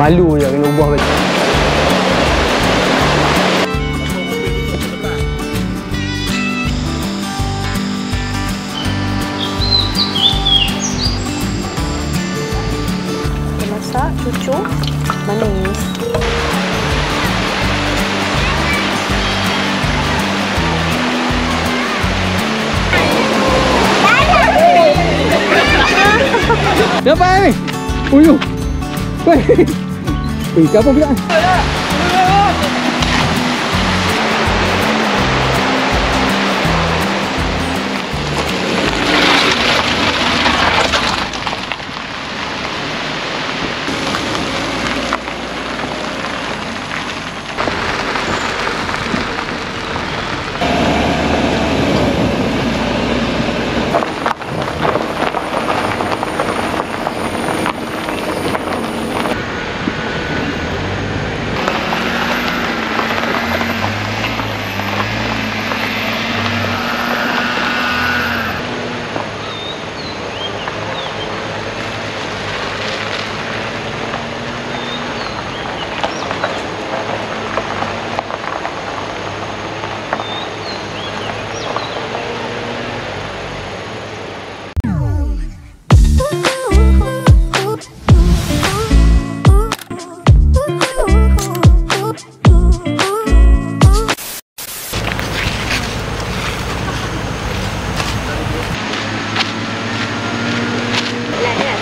Malu je kena ubah baju. Masak, cucu, manis. Dapat ni. Uyuh. Weh. Weh, apa pula?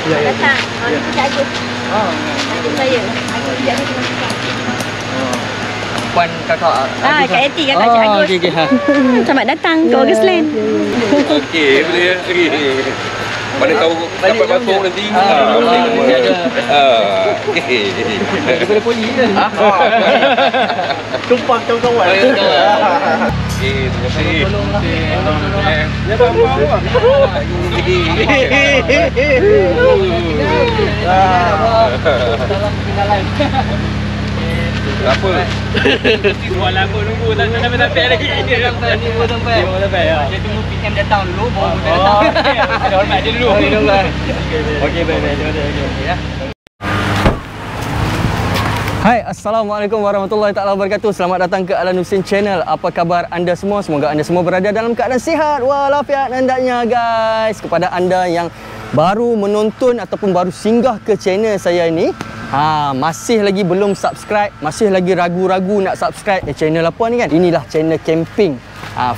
Datang. Ni kerja Agus. Adik saya. Agus kerja ni masukkan. Puan kakak. Kak Eti, kakak Cik Agus. Okey. Selamat datang ke Augustland. Okey, boleh. Mana tahu dapat masuk nanti. Okey. Daripada poli ke? Tumpah kawan-kawan. Okey, terima kasih. Ya, apa-apa. Dalam ketinggalan. Apa? Buat lama nunggu tak sampai lagi. Nunggu sampai. Dia tunggu PM datang dulu baru dia datang. Ada hormat dia dulu. Okey, baik. Ya. Hai, Assalamualaikum warahmatullahi taala wabarakatuh. Selamat datang ke Alan Husin Channel. Apa khabar anda semua? Semoga anda semua berada dalam keadaan sihat walafiat hendaknya, guys. Kepada anda yang baru menonton ataupun baru singgah ke channel saya ini, masih lagi belum subscribe, masih lagi ragu-ragu nak subscribe channel apa ni kan? Inilah channel camping,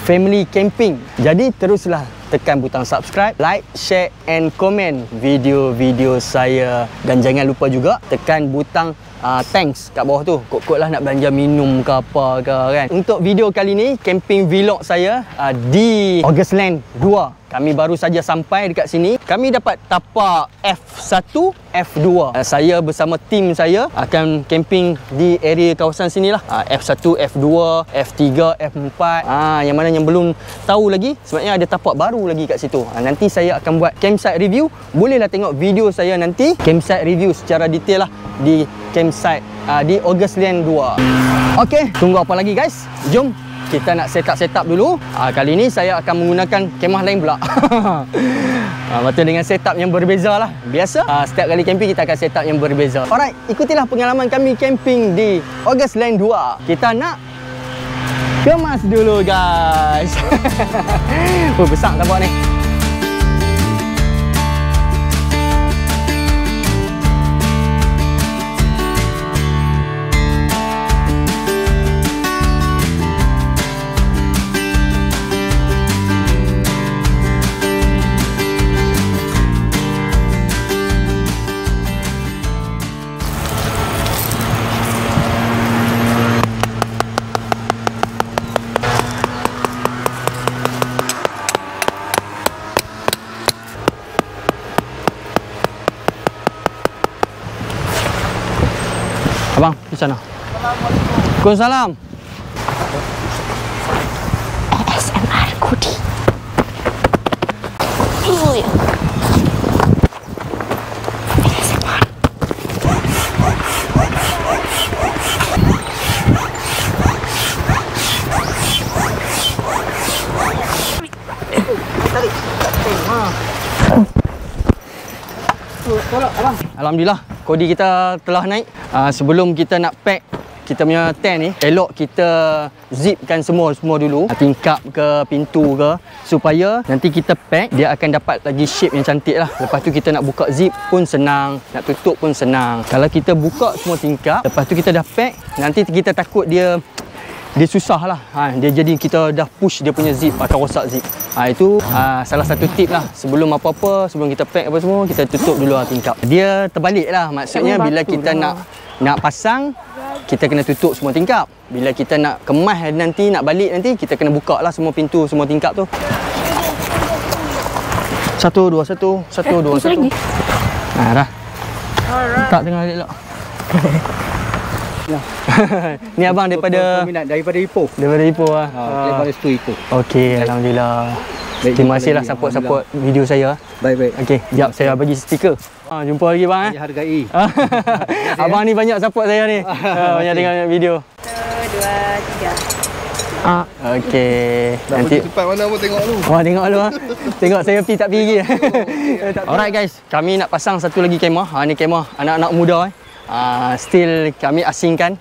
family camping. Jadi teruslah tekan butang subscribe, like, share and comment video-video saya. Dan jangan lupa juga tekan butang thanks kat bawah tu. Kod-kod lah nak belanja minum ke apa ke kan. Untuk video kali ni, camping vlog saya di Augustland 2. Kami baru saja sampai dekat sini. Kami dapat tapak F1, F2. Saya bersama tim saya akan camping di area kawasan sini lah. F1, F2, F3, F4. Yang mana yang belum tahu lagi, sebenarnya ada tapak baru lagi kat situ. Nanti saya akan buat campsite review. Bolehlah tengok video saya nanti, campsite review secara detail lah di campsite di Augustland 2. Okey, tunggu apa lagi guys? Jom kita nak set up dulu. Kali ni saya akan menggunakan kemah lain pula. Betul, dengan setup yang berbeza lah. Biasa setiap kali camping kita akan setup yang berbeza. Alright, ikutilah pengalaman kami camping di Augustland 2. Kita nak kemas dulu guys. Besar tapak ni. Abang, di sana. Waalaikumsalam. ASMR Kudi. ASMR. Alhamdulillah, kodi kita telah naik. Sebelum kita nak pack kita punya tent ni, elok kita zipkan semua dulu, tingkap ke pintu ke, supaya nanti kita pack dia akan dapat lagi shape yang cantik lah. Lepas tu kita nak buka zip pun senang, nak tutup pun senang. Kalau kita buka semua tingkap, lepas tu kita dah pack, nanti kita takut dia susah lah. Dia jadi kita dah push dia punya zip akan rosak zip. Itu salah satu tip lah. Sebelum apa-apa, sebelum kita pack apa semua, kita tutup dulu tingkap. Dia terbalik lah, maksudnya bila kita nak pasang, kita kena tutup semua tingkap. Bila kita nak kemas nanti, nak balik nanti, kita kena buka lah semua pintu, semua tingkap tu. 1, 2, 1, 1, 2, 1. Dah. Tak tengah elok. Ni abang daripada Ipoh. Daripada Ipoh lah. Daripada situ Ipoh. Okey, alhamdulillah. Terima kasih lah support video saya. Baik. Okey, jap saya bagi stiker. Jumpa lagi bang. Saya hargai. Abang ni banyak support saya ni. Banyak tengok video. 1, 2, 3. Okey. Nanti cepat mana pun tengok dulu. Wah, tengok dulu ah. Tengok saya pi tak pi lagi. Alright guys, kami nak pasang satu lagi kemah. Ni kemah anak-anak muda still kami asingkan.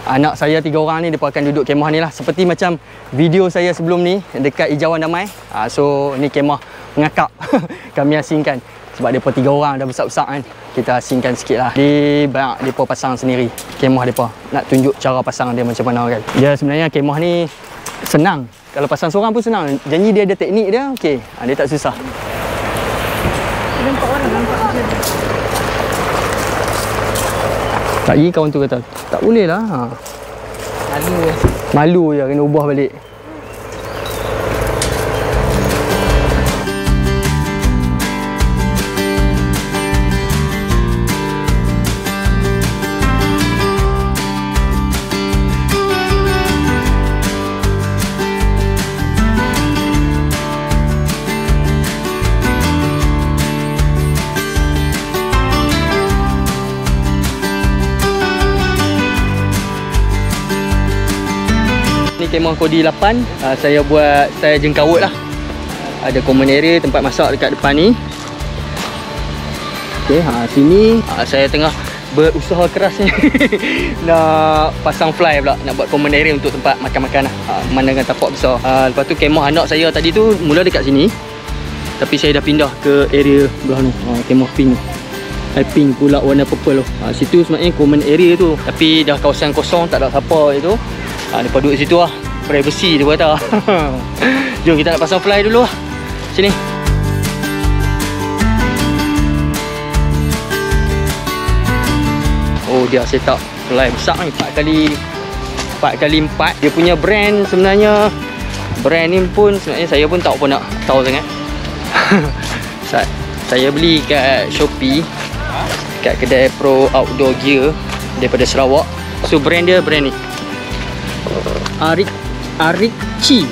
Anak saya 3 orang ni, mereka akan duduk kemah ni lah. Seperti macam video saya sebelum ni dekat Hijauan Damai. So ni kemah pengakap. Kami asingkan sebab mereka 3 orang dah besar-besar kan. Kita asingkan sikit lah. Banyak mereka pasang sendiri kemah mereka. Nak tunjuk cara pasang dia macam mana kan. Dia sebenarnya kemah ni senang. Kalau pasang seorang pun senang. Janji dia ada teknik dia, okey. Dia tak susah. Nampak orang, nampak macam tu. Tak pergi kawan tu kata, tak boleh lah. Malu je, kena ubah balik. Kemah kodi 8, saya buat style jengkawut lah. Ada common area, tempat masak dekat depan ni. Okey, sini saya tengah berusaha keras ni nak pasang fly pula, nak buat common area untuk tempat makan-makan lah. Pemandangan tapak besar. Lepas tu kemah anak saya tadi tu mula dekat sini, tapi saya dah pindah ke area belah ni. Kemah pink, pink pula warna purple tu. Situ sebenarnya common area tu, tapi dah kawasan kosong, tak ada siapa itu. Mereka duduk situ lah, privacy dia kata. Jom kita nak pasang fly dulu lah. Sini. Oh, dia set up fly besar ni, 4x4. Dia punya brand sebenarnya, brand ni pun sebenarnya saya pun tak apa nak tahu sangat. Saya beli kat Shopee, kat kedai Pro Outdoor Gear daripada Sarawak. So brand dia brand ni Aricci.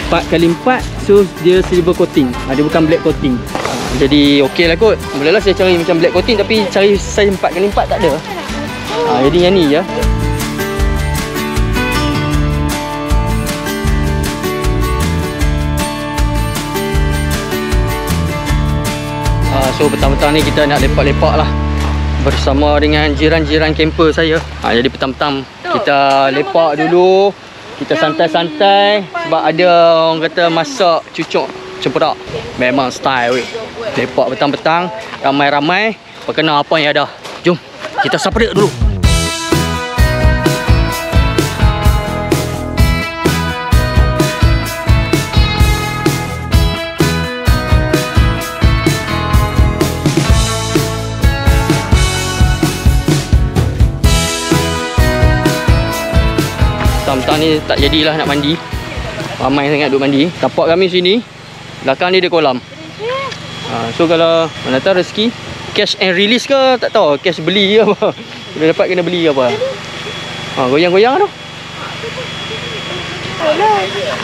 4x4, so dia silver coating. Dia bukan black coating. Jadi okey lah kot. Mulalah saya cari macam black coating, tapi cari size 4x4 tak ada. Jadi yang ni je. So petang-petang ni kita nak lepak-lepak lah bersama dengan jiran-jiran camper saya. Jadi petang-petang kita lepak dulu, kita santai-santai sebab ada orang kata masak cucuk cempedak. Memang style weh. Lepak petang-petang, ramai-ramai, perkenal apa yang ada. Jom kita sapa dia dulu. Petang-petang ni tak jadilah nak mandi. Ramai sangat duk mandi. Tapak kami sini, belakang ni ada kolam. So kalau mana tahu rezeki, cash and release ke tak tahu, cash beli ke apa. Bila dapat kena beli ke apa. Goyang-goyang tu.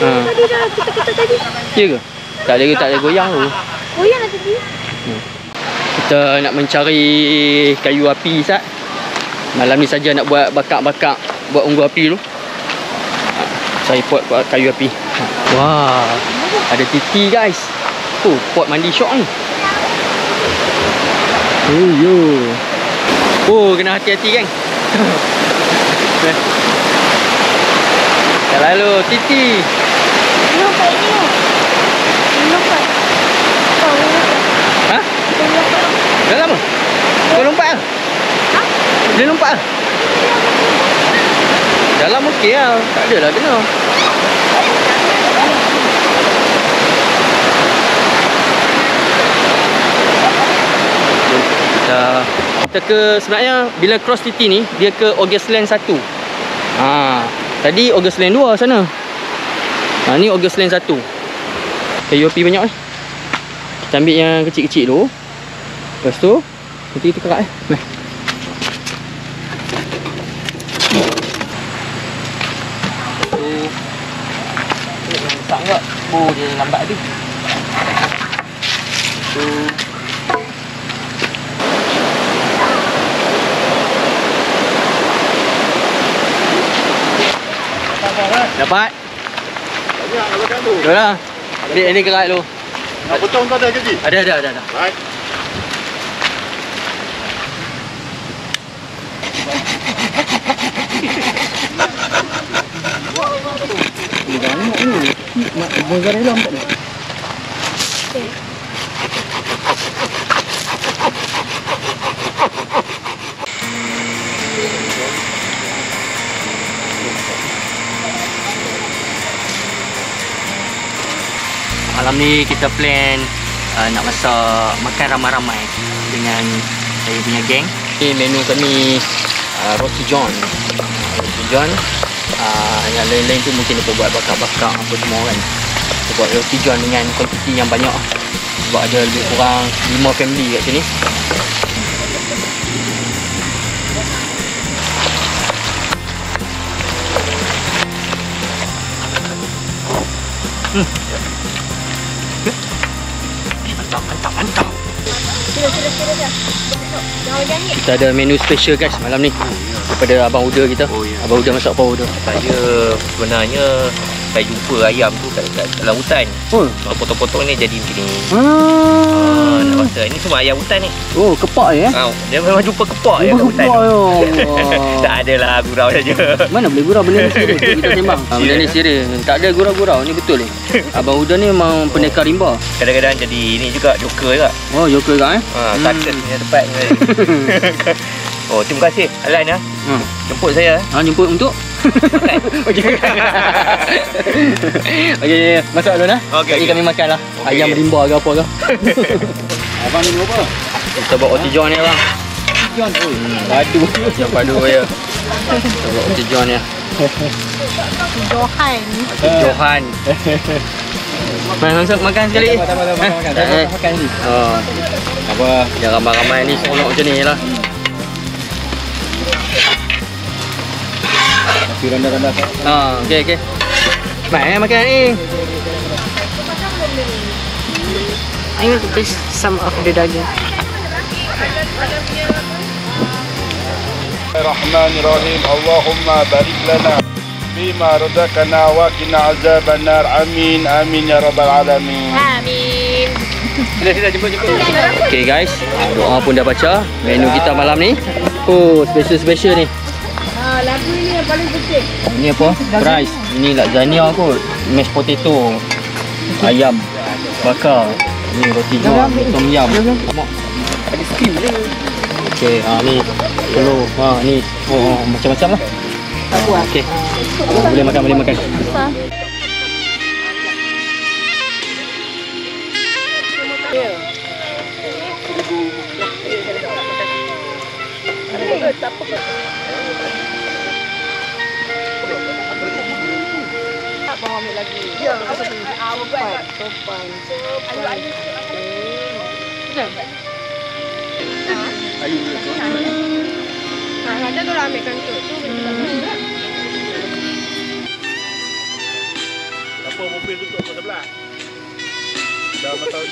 Tadi dah kita tadi. Ya ke? Tak ada goyang tu. Goyang lah tadi. Kita nak mencari kayu api sat. Malam ni saja nak buat bakar-bakar, buat unggu api tu. Saya pot kayu api. Wah, ada titi guys. Pot mandi syok ni. Yo. Oh, kena hati-hati kan. Dah lalu Titi. Lupa ini. Lupa. Ha? Dah lama? Kau lompat ah? Ha? Dia lompat ah? Dalam okey lah. Tak adalah kena. Kita ke sebenarnya bila cross Titi ni dia ke August Land 1. Tadi August Land 2 sana. Ni August Land 1. UOP banyak ni. Kita ambil yang kecil-kecil dulu. Lepas tu nanti kita kerak Nah. Tak enggak. Oh, dia lambat tu. Dapat? Dah lah. Ambil ini kerat dulu. Nak potong kau ada gaji? Ada. Baik. Mozzarella nampak tak? Malam ni kita plan nak masak makan ramai-ramai dengan saya punya geng. Ni menu kami roti john. Roti john. Yang lain-lain tu mungkin kita buat bakar-bakar apa semua kan. Kita buat roti john dengan kuantiti yang banyak. Sebab ada lebih kurang 5 family kat sini. Mantap. Sila. Kita ada menu special guys malam ni daripada Abang Uda kita. Abang Uda masak apa Uda? Saya sebenarnya saya jumpa ayam tu kat dalam hutan. Potong-potong ni jadi macam ni. Nak rasa ini semua ayam hutan ni. Oh, kepak ya? Dia memang jumpa kepak je kat hutan. Tak adalah gurau saja. Mana boleh gurau benda ni serius kita sembang. Benda ni serius. Tak ada gurau-gurau ni betul ni. Abang Uda ni memang pendekar rimba. Kadang-kadang jadi ini juga joker juga. Oh, joker juga Success punya tempat ni. Oh, terima kasih Alan jemput saya. Jemput untuk Okey. Okey, masak dulu Jadi kami makan lah. Ayam rimba ke apa ke. Abang ni apa? Kita buat roti john ni bang. John. Padu. Macam padu ya. Kita buat roti john ni. Johan. Makan sekali. Makan ni. Apa? Jangan ramai-ramai ni seronok macam ni lah. Nasi rendah-rendah. Okey. Mai makan ni. I want to taste some of the daging. Bismillahirrahmanirrahim. Allahumma barik lana bima razaqana wa qina azaban nar. Amin ya rabbal alamin. Amin. Sila jemput. Okey guys, doa pun dah baca. Menu kita malam ni. Oh, special ni. Lagu ni yang paling penting. Ini apa? Fries. Ini lasagna kot. Mashed potato. Ayam bakar. Ini roti john, tom yum. Ada steam dia. Okey, ni telur. Ni macam-macam lah. Okey. Boleh makan. Sopan. Ayu. Ada tu lah ambilkan tu. Apa mobil tutup kat sebelah? Dah tahu.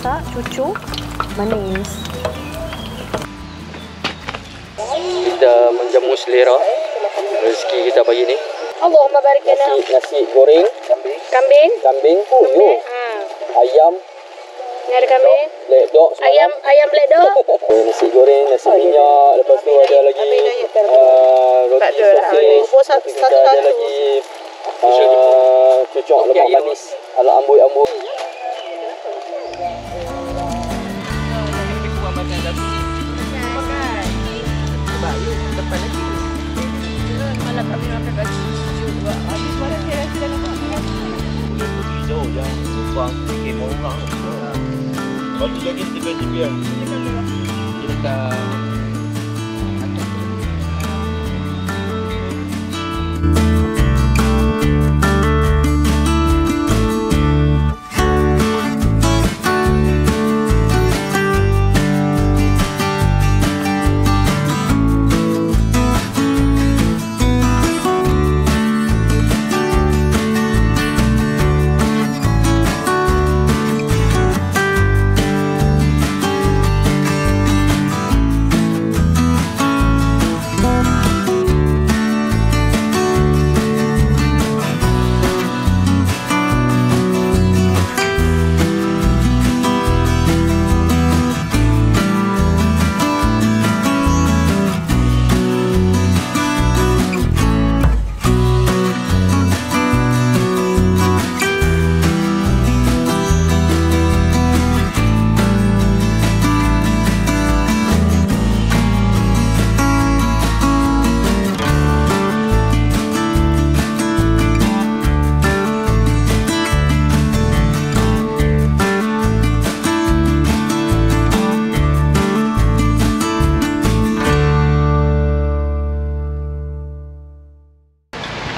masak cucuk manis. Kita menjamu selera rezeki kita pagi ni. Allahumma barik lana. Nasi goreng kambing puyuh, ayam Ni ada kambing. ledok semalam. Ayam ledok. Nasi goreng, nasi minyak, lepas tu ada lagi roti sosis, kita ada lagi cucuk lemak manis ala amboi-amboi. Malah kami makan kat cucuk juga. Habis mana saya rasa dah nampak. Hijau yang tumpang sikit orang. Bagi lagi tiga-tiga. Dekat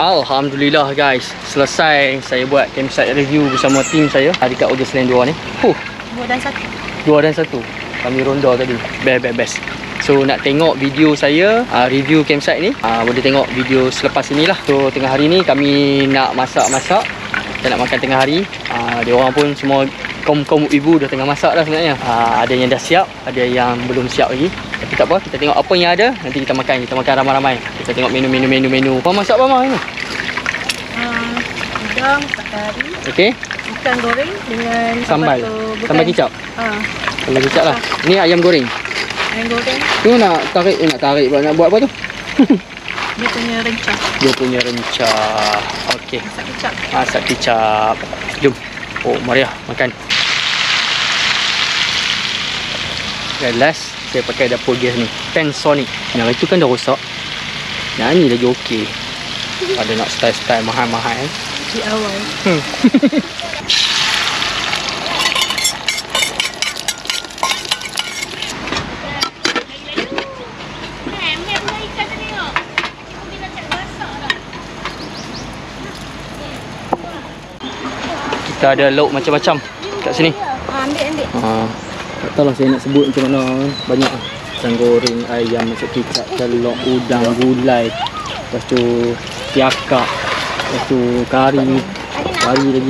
Alhamdulillah guys, selesai saya buat campsite review bersama tim saya dekat Ogesland 2 ni. 2 dan 1. 2 dan 1. Kami ronda tadi. Best. So nak tengok video saya review campsite ni, boleh tengok video selepas inilah. So tengah hari ni kami nak masak-masak. Kita nak makan tengah hari. Dia orang pun semua kaum ibu dah tengah masak dah sebenarnya. Ada yang dah siap, ada yang belum siap lagi. Tapi tak apa, kita tengok apa yang ada. Nanti kita makan ramai-ramai. Kita tengok menu. Apa masak apa ni? Udang, kari. Okey. Ikan goreng dengan Sambal kicap. Sambal kicap lah. Ni ayam goreng. Ayam goreng. Tu nak tarik pula, nak buat apa tu? Dia punya rencah. Okey. Masak kicap. Masak kicap. Jom. Oh, Maria makan. Dan last saya pakai dapur gas ni, Panasonic. Yang itu kan dah rosak. Yang ni lagi okey. Ada nak style mahal-mahal. Di awal. Kita ada lauk macam-macam kat sini. Ambil. Tak tahulah saya nak sebut macam mana. Banyak lah. Pisang goreng, ayam, masak kicap, telur, udang, gulai. Lepas tu tiakak. Lepas tu kari lagi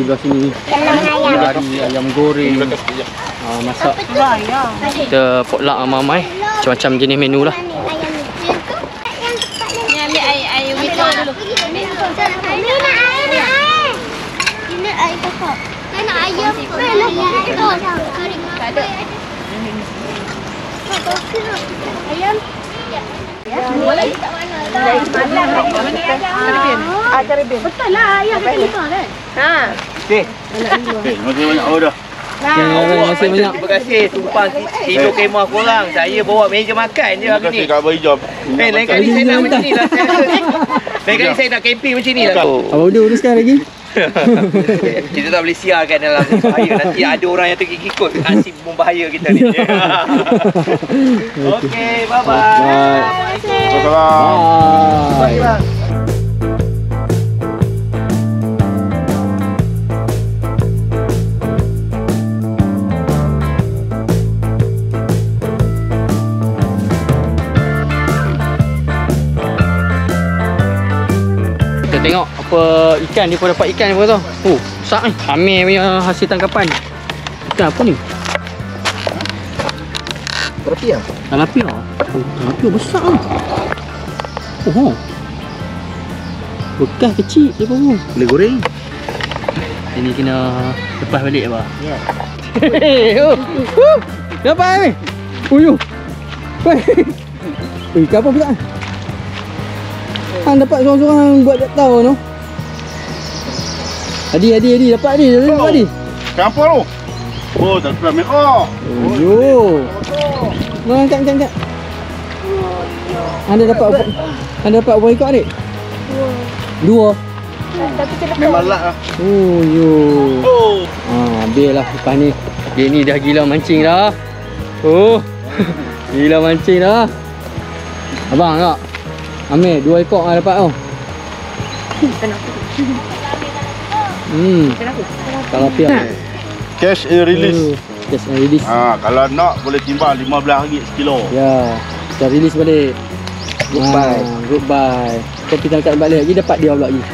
belah sini. Kari, ayam goreng. Masak. Kita potluck ramai-ramai. Macam-macam jenis menu lah. Ni ambil air wita dulu. Ini air kokok. Saya nak ayam. Tak ada. Ayam. Caribbean. Betul lah, ayam kita lima kan? Masih banyak order. Terima kasih banyak. Terima kasih tumpang kilo kemah korang. Saya bawa meja makan je hari Terima kasih ni. Kak Abang Hijab. Lain kali saya nak macam ni lah. Lain kali saya nak camping macam ni lah. Abang Udah sekarang lagi. Kita tak boleh siarkan dalam bahaya. Nanti ada orang yang terkikut. Asyik membahaya kita ni. Okey, bye-bye. Assalamualaikum. Bye. Tengok apa ikan dia pun dapat ikan ni pun tu. Besar ni. Amir punya hasil tangkapan. Ikan apa ni? Tilapia. Tilapia. Oh, tilapia besar lah. Oh. Bekas kecil dia pun. Boleh goreng. Ini kena lepas balik apa? Ya. Dapat ni. Uyuh. Weh, apa pula? Hang dapat seorang-seorang buat tak tahu tu. Adi dapat Adi. Dapat Adi. Campur tu. Oh, tak pernah merah. Yo. Mau angkat. Anda dapat berapa ekor adik? Dua. Tapi kena Memang lak lah. Oh yo. Biarlah lepas ni. Dia ni dah gila mancing dah. Oh. Gila mancing dah. Abang tak? Ambil 2 ekor lah dapat tau. Kenapa? Tilapia. Cash and release. Cash and release. Kalau nak boleh timbang RM15 sekilo. Ya. Kita release balik. Goodbye. Kau kita angkat balik lagi dapat dia pula lagi.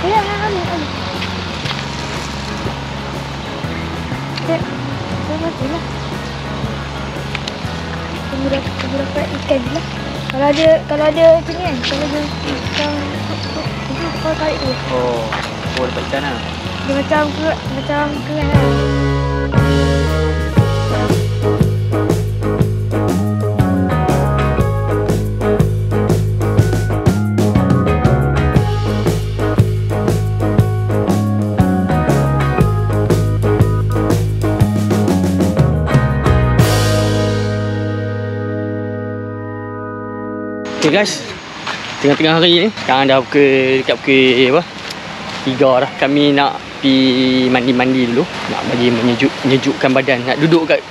Ya, ambil. Tunggu dapat ikan je lah. Kalau ada macam ni kan. Kalau ada ikan itu kau tarik tu. Oh dapat ikan lah. Dia macam kerang lah. Okay guys, tengah-tengah hari ni sekarang dah dekat pukul apa? 3 dah. Kami nak pergi mandi-mandi dulu. Nak bagi menyejukkan badan. Nak duduk kat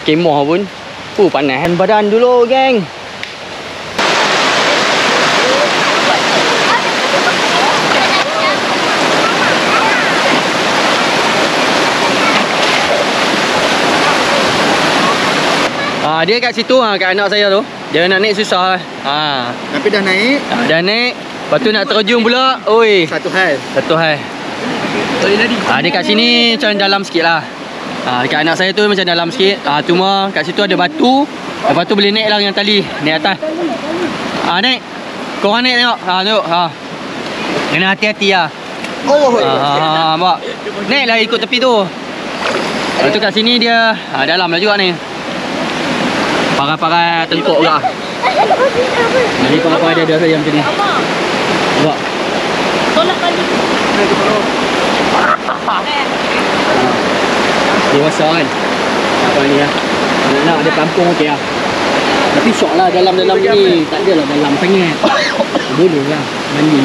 kemah pun panas badan dulu geng. Dia kat situ kat anak saya tu. Dia nak naik susah. Tapi dah naik. Dah naik. Lepas tu nak terjun pula. Oi. Satu hal. Boleh lari. Dia kat sini macam dalam sikit lah. Dekat anak saya tu macam dalam sikit. Cuma kat situ ada batu. Lepas tu boleh naik lah dengan tali. Naik atas. Naik. Korang naik tengok. Tengok. Kena hati-hati lah. Nampak. Naik lah ikut tepi tu. Lepas tu kat sini dia dalam lah juga ni. Parai-parai tengkok juga. Ni parai-parai dia ada yang macam ni. Nampak? Tolak kali. Dewasa kan? Apa ni lah. Anak-anak ada kampung okey lah. Tapi syok lah dalam-dalam ni. Tak adalah dalam sangat. Boleh lah mandi.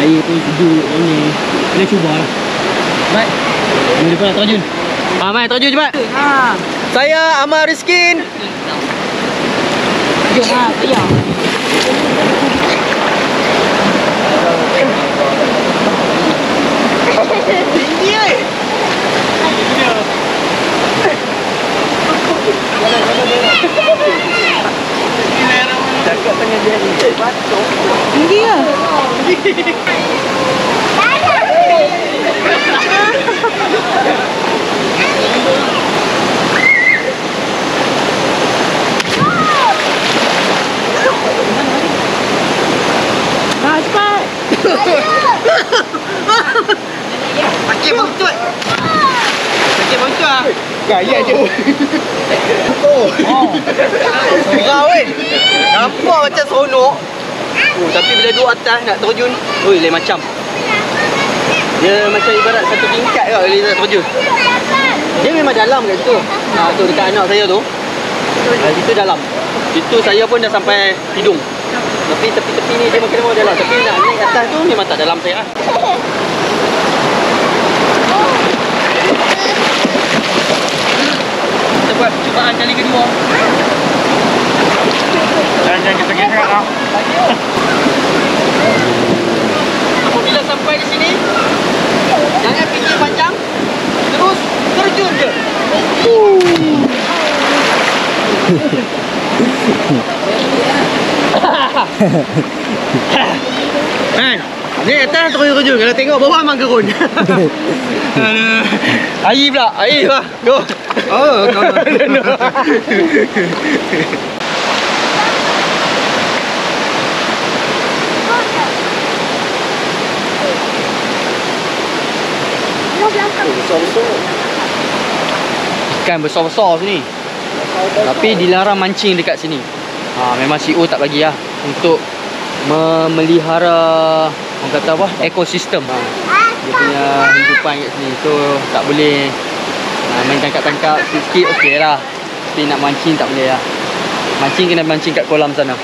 Air pun sejuk ni. Kena cuba lah. Baik. Ni depan nak terjun. Mai terjun cepat. Saya Amal Rizkin. Jom saya. Tinggi eh. Cakap tengah dia ni. Batuk. Tinggi lah. Cepat. Sakit buntut. Gaya je. Surau kan. Nampak macam seronok. Tapi bila duduk atas nak terjun, lain macam. Dia macam ibarat satu tingkat kau bila nak terjun. Dia memang dalam kat situ. Tu dekat anak saya tu. Situ dalam. Situ saya pun dah sampai hidung. Tapi tepi-tepi ni dia makin mau dalam. Tapi nak naik atas tu memang tak dalam saya. Kita buat cubaan kali kedua. Jangan kita sangat lah. Apabila sampai di sini, jangan fikir panjang. Terus terjun je. Ni atas terus-terus. Kalau tengok bawah memang gerun. Air pula. Air lah. Go. Oh, no. Besar-besar. Ikan besar-besar sini. Tapi dilarang mancing dekat sini. Memang CEO tak bagi lah untuk memelihara orang kata apa? Ekosistem. Dia punya hidupan kat sini. So tak boleh main tangkap-tangkap sikit okey lah. Tapi nak mancing tak boleh lah. Mancing kena mancing kat kolam sana.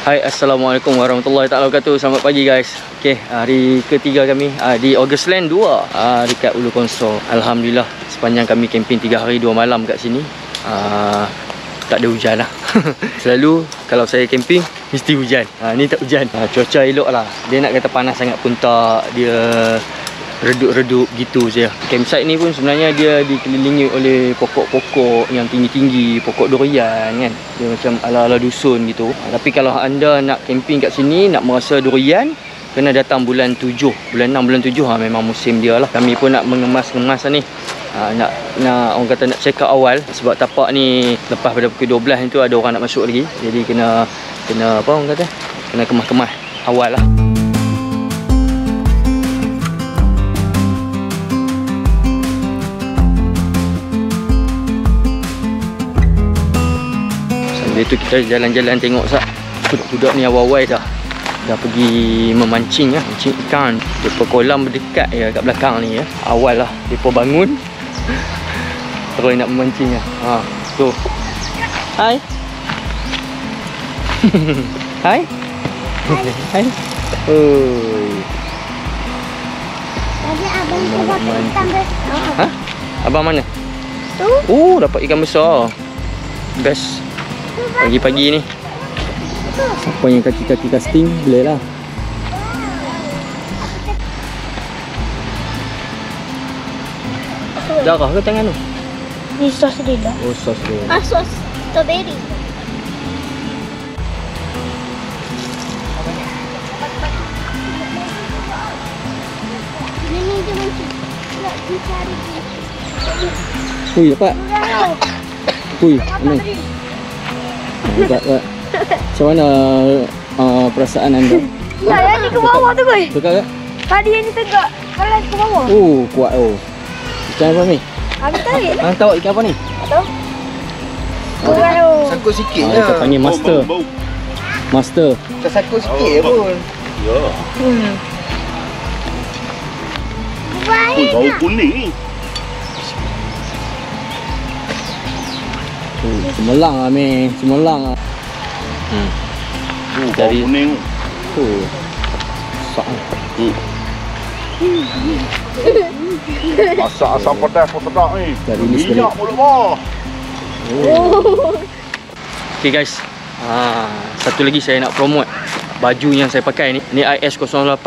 Hai, Assalamualaikum warahmatullahi taala wabarakatuh. Selamat pagi guys. Okey, hari ketiga kami di Augustland 2 dekat Ulu Konsor. Alhamdulillah sepanjang kami camping 3 hari 2 malam kat sini tak ada hujan lah. Selalu kalau saya camping mesti hujan. Ni tak hujan. Cuaca elok lah. Dia nak kata panas sangat pun tak. Dia redup-redup gitu je. Campsite ni pun sebenarnya dia dikelilingi oleh pokok-pokok yang tinggi-tinggi, pokok durian kan. Dia macam ala-ala dusun gitu. Tapi kalau anda nak camping kat sini, nak merasa durian, kena datang bulan 7. Bulan 6, bulan 7 memang musim dia lah. Kami pun nak mengemas-ngemas ni. Nak orang kata nak check out awal sebab tapak ni lepas pada pukul 12 itu ada orang nak masuk lagi. Jadi kena apa orang kata? Kena kemas-kemas awal lah. Itu kita jalan-jalan tengok budak-budak ni awal-awal dah pergi memancing lah, mancing ikan. Depa kolam berdekat ya kat belakang ni ya. Awal lah depa bangun terus nak memancing lah. So hai. Hai. Hai. Oi. Tadi abang dapat ikan besar. Abang mana? Tu. Dapat ikan besar. Best. Pagi-pagi ni siapa yang kaki-kaki casting boleh lah. Darah ke tangan tu? Ni sos dia lah. Oh, sos dia. Sos strawberry. Ini dia macam nak dicari. Hui, dapat. Hui, ni. Hebat. Macam mana perasaan anda? Ya, yang ni ke bawah tu boy. Tegak ke? Tadi yang ni tegak. Kalau ke bawah. Oh, kuat oh. Ikan apa ni? Habis tarik. Tahu ikan apa ni? Tak tahu. Kuat oh. Sangkut sikit je. Kita panggil master. Master. Kita sangkut sikit pun. Ya. Baik. Bau kuning ni. Cemerlang lah meh. Cemerlang lah. Bau Dari kuning. Sak. Masak asam pedas pun sedap ni. Dari ni Minyak mulut bawah. Okay guys, satu lagi saya nak promote baju yang saya pakai ni. Ni IS08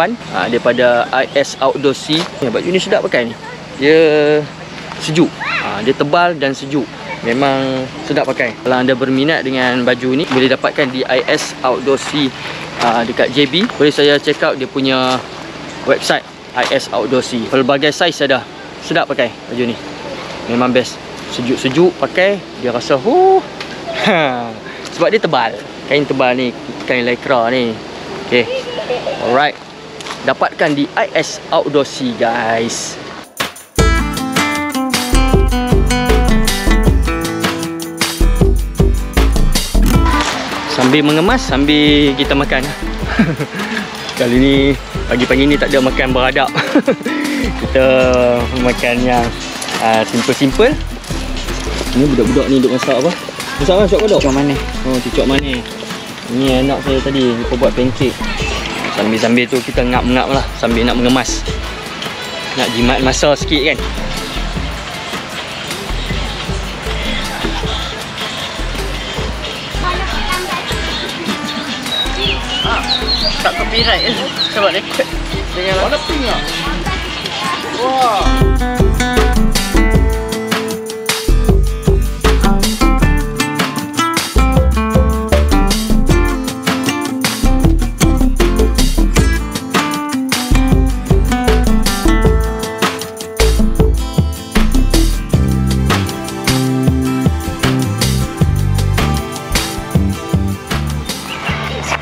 daripada IS Outdoor Sea. Baju ni sedap pakai ni. Dia sejuk. Dia tebal dan sejuk. Memang sedap pakai. Kalau anda berminat dengan baju ni, boleh dapatkan di IS Outdoor Sea dekat JB. Boleh saya check out dia punya website IS Outdoor Sea. Pelbagai saiz ada. Sedap pakai baju ni. Memang best. Sejuk-sejuk pakai, dia rasa sebab dia tebal. Kain tebal ni kain lycra ni. Okay, alright, dapatkan di IS Outdoorsy guys. Sambil mengemas, sambil kita makan. Kali ni, pagi-pagi ni tak ada makan beradab. Kita makan yang simple-simple. Ni budak-budak ni duk masak apa? Masak apa? Cucuk kodok? Cucuk manis. Oh, cucuk manis. Ni anak saya tadi, dia buat pancake. Sambil-sambil tu kita ngap-ngap lah, sambil nak mengemas. Nak jimat masa sikit kan. Tak copyright je. Cuba record. Jangan Warna pink lah. Wah.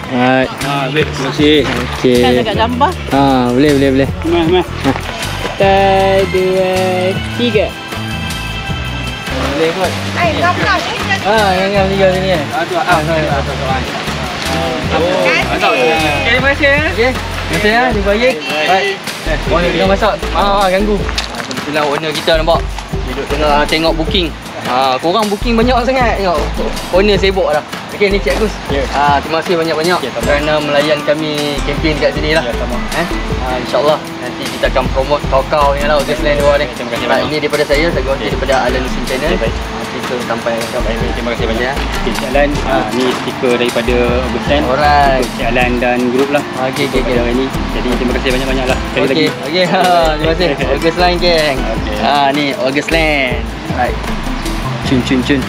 Alright. Terima kasih. Okay. Kan dekat gambar. Boleh. Mas. 1, 2, 3. Boleh kot. Yang tiga sini kan? Terima kasih. Okay. Terima kasih ya, terima kasih. Baik. Owner tengah masak. Ganggu. Kebetulan owner kita nampak. Dia duduk tengah tengok booking. Korang booking banyak sangat. Tengok. Owner sibuk dah. Okey, ni Cik Agus. Terima kasih banyak-banyak kerana melayan kami campaign kat sini lah. InsyaAllah nanti kita akan promote kau-kau ni lah Augustland luar ni. Terima kasih banyak. Ini daripada saya ganti daripada Alan Nusin Channel. Kita sampai Terima kasih banyak. ya. Alan, ni stiker daripada Augustland. Alright. Cik Alan dan grup lah. Okey. Hari ni. Jadi terima kasih banyak-banyak lah. Sekali lagi. Okey. Terima kasih. Augustland geng. Ni Augustland. Alright. Cun.